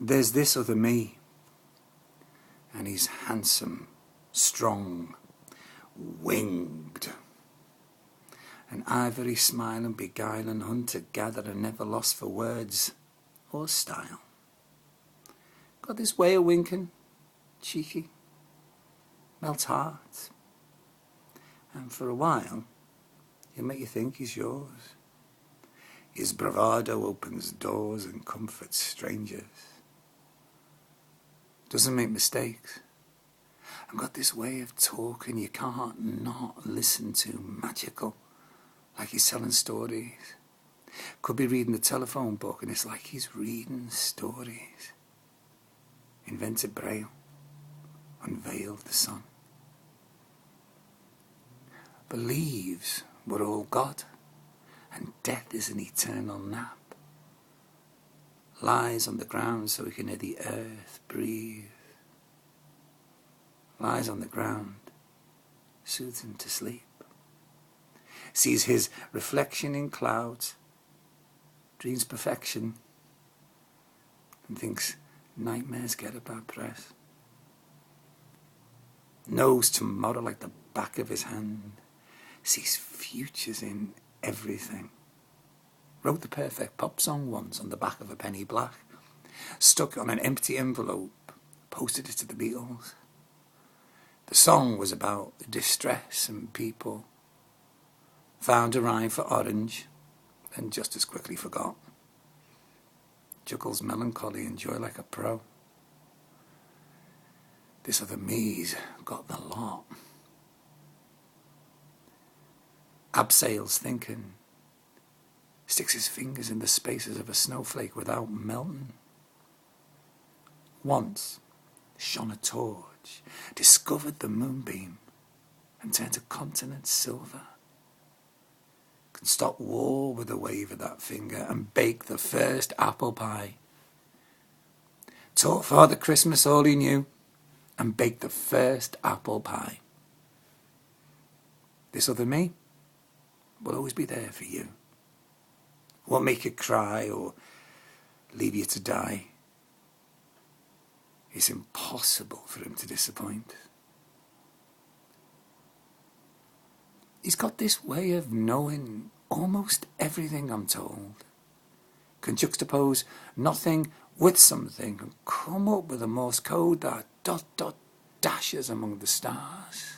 There's this other me, and he's handsome, strong, winged. An ivory smile and beguiling, hunter-gatherer, never lost for words or style. Got this way of winking, cheeky, melts hearts, and for a while he'll make you think he's yours. His bravado opens doors and comforts strangers. Doesn't make mistakes. And got this way of talking you can't not listen to, magical, like he's telling stories. Could be reading a telephone book and it's like he's reading stories. Invented Braille, unveiled the sun. Believes we're all God, and death is an eternal nap. Lies on the ground so he can hear the earth breathe. Lies on the ground, soothes him to sleep. Sees his reflection in clouds, dreams perfection, and thinks nightmares get a bad press. Knows tomorrow like the back of his hand, sees futures in everything. Wrote the perfect pop song once on the back of a penny black, stuck on an empty envelope, posted it to the Beatles. The song was about distress and people. Found a rhyme for orange, then just as quickly forgot. Juggles melancholy and joy like a pro. This other me's got the lot. Abseils thinking. Sticks his fingers in the spaces of a snowflake without melting. Once shone a torch, discovered the moonbeam, and turned a continent silver. Can stop war with a wave of that finger and bake the first apple pie. Taught Father Christmas all he knew and baked the first apple pie. This other me will always be there for you. Won't make you cry or leave you to die. It's impossible for him to disappoint. He's got this way of knowing almost everything, I'm told. Can juxtapose nothing with something and come up with a Morse code that ... dashes among the stars.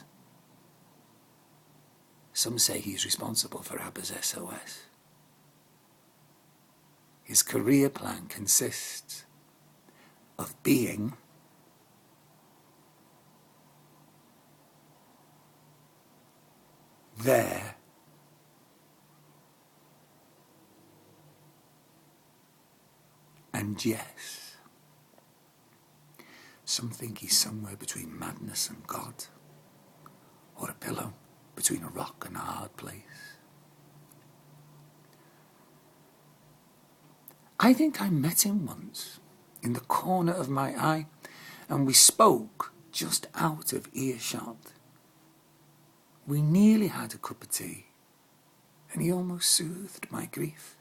Some say he's responsible for ABBA's SOS. His career plan consists of being there and yes, some think he's somewhere between madness and God, or a pillow between a rock and a hard place. I think I met him once in the corner of my eye, and we spoke just out of earshot. We nearly had a cup of tea, and he almost soothed my grief.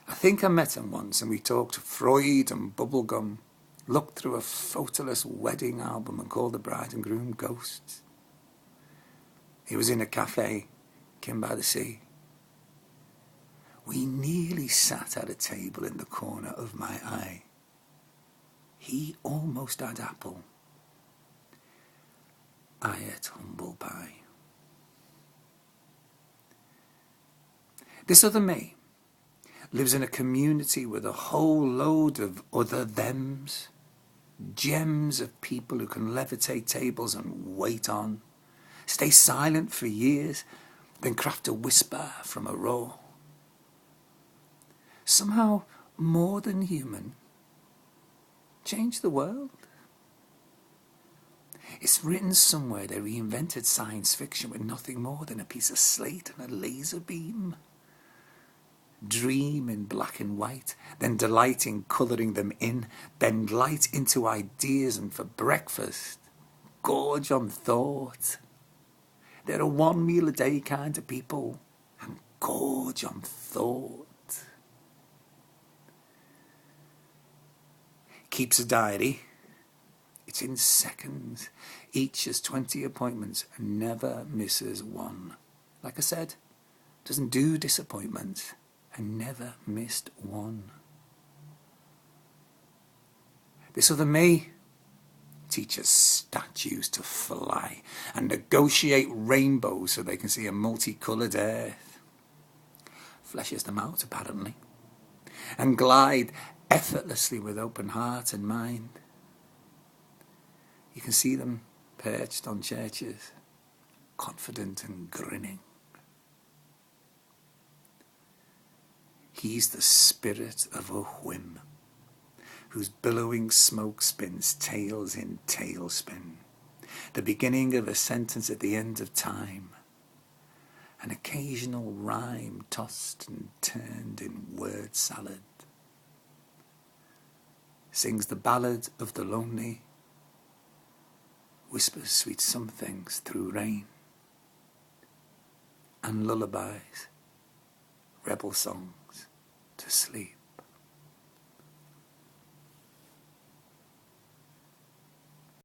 I think I met him once, and we talked Freud and bubblegum, looked through a photoless wedding album and called the bride and groom ghosts. He was in a cafe, Kim by the Sea. We nearly sat at a table in the corner of my eye. He almost had apple. I ate humble pie. This other me lives in a community with a whole load of other thems, gems of people who can levitate tables and wait on, stay silent for years, then craft a whisper from a roar. Somehow more than human, change the world. It's written somewhere they reinvented science fiction with nothing more than a piece of slate and a laser beam. Dream in black and white, then delight in colouring them in, bend light into ideas, and for breakfast, gorge on thought. They're a one meal a day kind of people, and gorge on thought. keeps a diary. It's in seconds. Each has 20 appointments and never misses one. Like I said, doesn't do disappointments and never missed one. This other me teaches statues to fly and negotiate rainbows so they can see a multicoloured earth. Fleshes them out, apparently, and glide effortlessly with open heart and mind. You can see them perched on churches, confident and grinning. He's the spirit of a whim, whose billowing smoke spins tales in tailspin, the beginning of a sentence at the end of time, an occasional rhyme tossed and turned in word salad, sings the ballad of the lonely, whispers sweet somethings through rain, and lullabies, rebel songs to sleep.